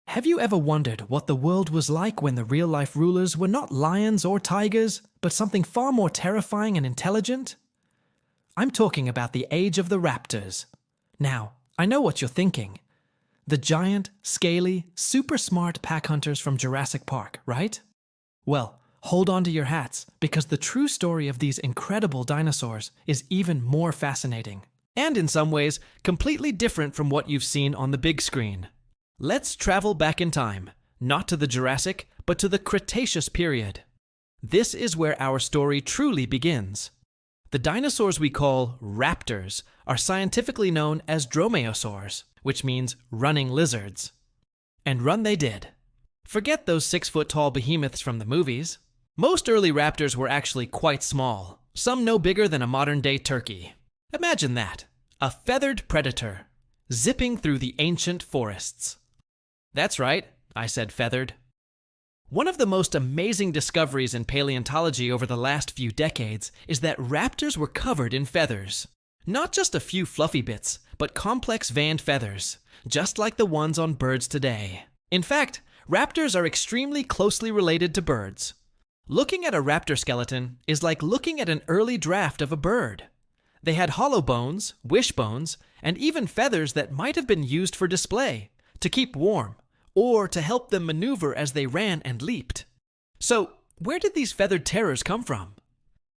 Have you ever wondered what the world was like when the real-life rulers were not lions or tigers, but something far more terrifying and intelligent? I'm talking about the age of the raptors. Now, I know what you're thinking. The giant, scaly, super smart pack hunters from Jurassic Park, right? Well, hold on to your hats, because the true story of these incredible dinosaurs is even more fascinating, and in some ways, completely different from what you've seen on the big screen. Let's travel back in time, not to the Jurassic, but to the Cretaceous period. This is where our story truly begins. The dinosaurs we call raptors are scientifically known as dromaeosaurs, which means running lizards. And run they did. Forget those 6-foot-tall behemoths from the movies. Most early raptors were actually quite small, some no bigger than a modern-day turkey. Imagine that, a feathered predator, zipping through the ancient forests. That's right, I said feathered. One of the most amazing discoveries in paleontology over the last few decades is that raptors were covered in feathers. Not just a few fluffy bits, but complex veined feathers, just like the ones on birds today. In fact, raptors are extremely closely related to birds. Looking at a raptor skeleton is like looking at an early draft of a bird. They had hollow bones, wishbones, and even feathers that might have been used for display, to keep warm, or to help them maneuver as they ran and leaped. So, where did these feathered terrors come from?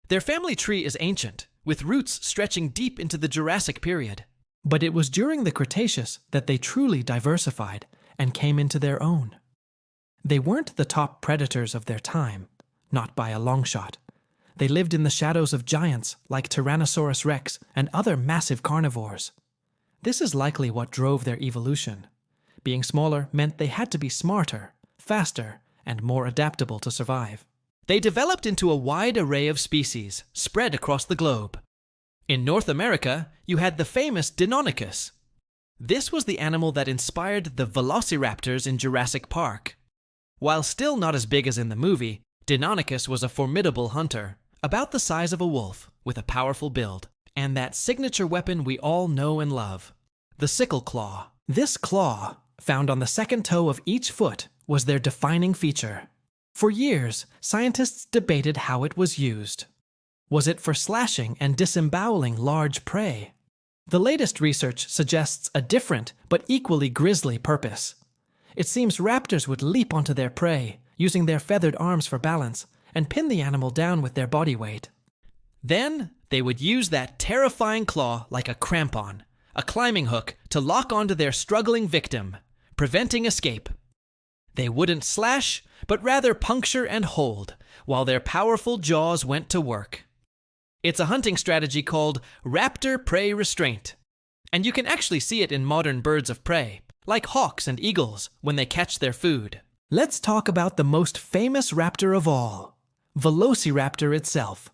Their family tree is ancient, with roots stretching deep into the Jurassic period. But it was during the Cretaceous that they truly diversified and came into their own. They weren't the top predators of their time, not by a long shot. They lived in the shadows of giants like Tyrannosaurus rex and other massive carnivores. This is likely what drove their evolution. Being smaller meant they had to be smarter, faster, and more adaptable to survive. They developed into a wide array of species, spread across the globe. In North America, you had the famous Deinonychus. This was the animal that inspired the velociraptors in Jurassic Park. While still not as big as in the movie, Deinonychus was a formidable hunter, about the size of a wolf, with a powerful build, and that signature weapon we all know and love, the sickle claw. This claw, found on the second toe of each foot, was their defining feature. For years, scientists debated how it was used. Was it for slashing and disemboweling large prey? The latest research suggests a different but equally grisly purpose. It seems raptors would leap onto their prey, using their feathered arms for balance, and pin the animal down with their body weight. Then, they would use that terrifying claw like a crampon, a climbing hook to lock onto their struggling victim, preventing escape. They wouldn't slash, but rather puncture and hold, while their powerful jaws went to work. It's a hunting strategy called raptor prey restraint, and you can actually see it in modern birds of prey, like hawks and eagles, when they catch their food. Let's talk about the most famous raptor of all, Velociraptor itself.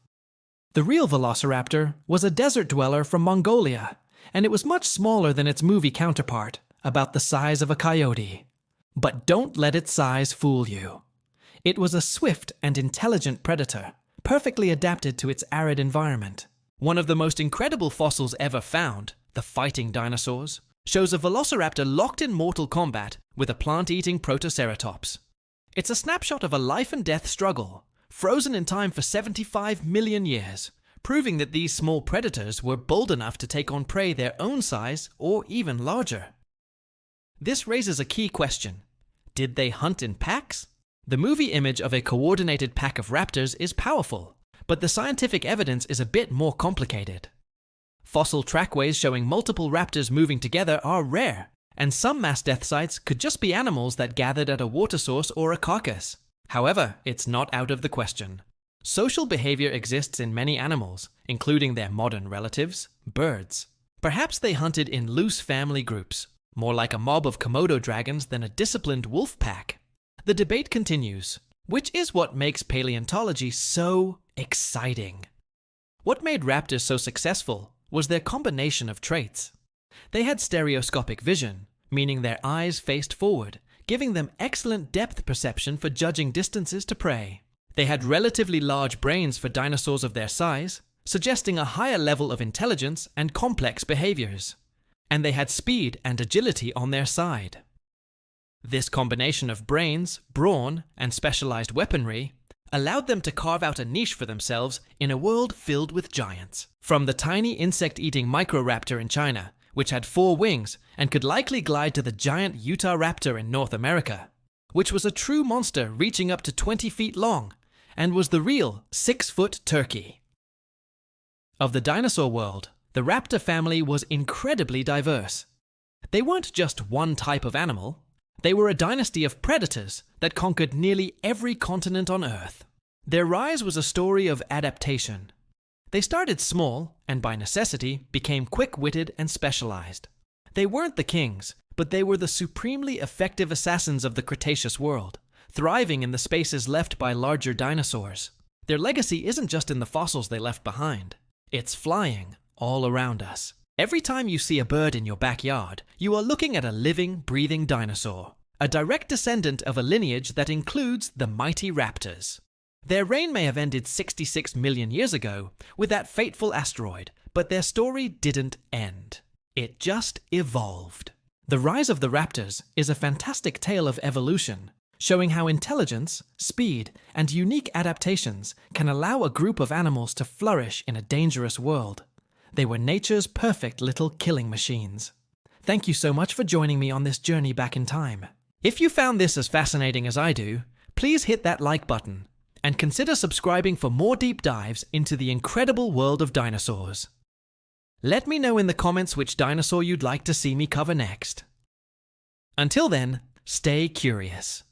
The real Velociraptor was a desert dweller from Mongolia, and it was much smaller than its movie counterpart, about the size of a coyote. But don't let its size fool you. It was a swift and intelligent predator, perfectly adapted to its arid environment. One of the most incredible fossils ever found, the fighting dinosaurs, shows a velociraptor locked in mortal combat with a plant-eating protoceratops. It's a snapshot of a life-and-death struggle, frozen in time for 75 million years, proving that these small predators were bold enough to take on prey their own size or even larger. This raises a key question. Did they hunt in packs? The movie image of a coordinated pack of raptors is powerful, but the scientific evidence is a bit more complicated. Fossil trackways showing multiple raptors moving together are rare, and some mass death sites could just be animals that gathered at a water source or a carcass. However, it's not out of the question. Social behavior exists in many animals, including their modern relatives, birds. Perhaps they hunted in loose family groups, more like a mob of Komodo dragons than a disciplined wolf pack. The debate continues, which is what makes paleontology so exciting. What made raptors so successful was their combination of traits. They had stereoscopic vision, meaning their eyes faced forward, giving them excellent depth perception for judging distances to prey. They had relatively large brains for dinosaurs of their size, suggesting a higher level of intelligence and complex behaviors. And they had speed and agility on their side. This combination of brains, brawn, and specialized weaponry allowed them to carve out a niche for themselves in a world filled with giants. From the tiny insect-eating Microraptor in China, which had 4 wings and could likely glide, to the giant Utah Raptor in North America, which was a true monster reaching up to 20 feet long and was the real 6-foot turkey. Of the dinosaur world, the raptor family was incredibly diverse. They weren't just one type of animal. They were a dynasty of predators that conquered nearly every continent on Earth. Their rise was a story of adaptation. They started small and by necessity became quick-witted and specialized. They weren't the kings, but they were the supremely effective assassins of the Cretaceous world, thriving in the spaces left by larger dinosaurs. Their legacy isn't just in the fossils they left behind. It's flying all around us. Every time you see a bird in your backyard, you are looking at a living, breathing dinosaur, a direct descendant of a lineage that includes the mighty raptors. Their reign may have ended 66 million years ago with that fateful asteroid, but their story didn't end. It just evolved. The rise of the raptors is a fantastic tale of evolution, showing how intelligence, speed, and unique adaptations can allow a group of animals to flourish in a dangerous world. They were nature's perfect little killing machines. Thank you so much for joining me on this journey back in time. If you found this as fascinating as I do, please hit that like button and consider subscribing for more deep dives into the incredible world of dinosaurs. Let me know in the comments which dinosaur you'd like to see me cover next. Until then, stay curious.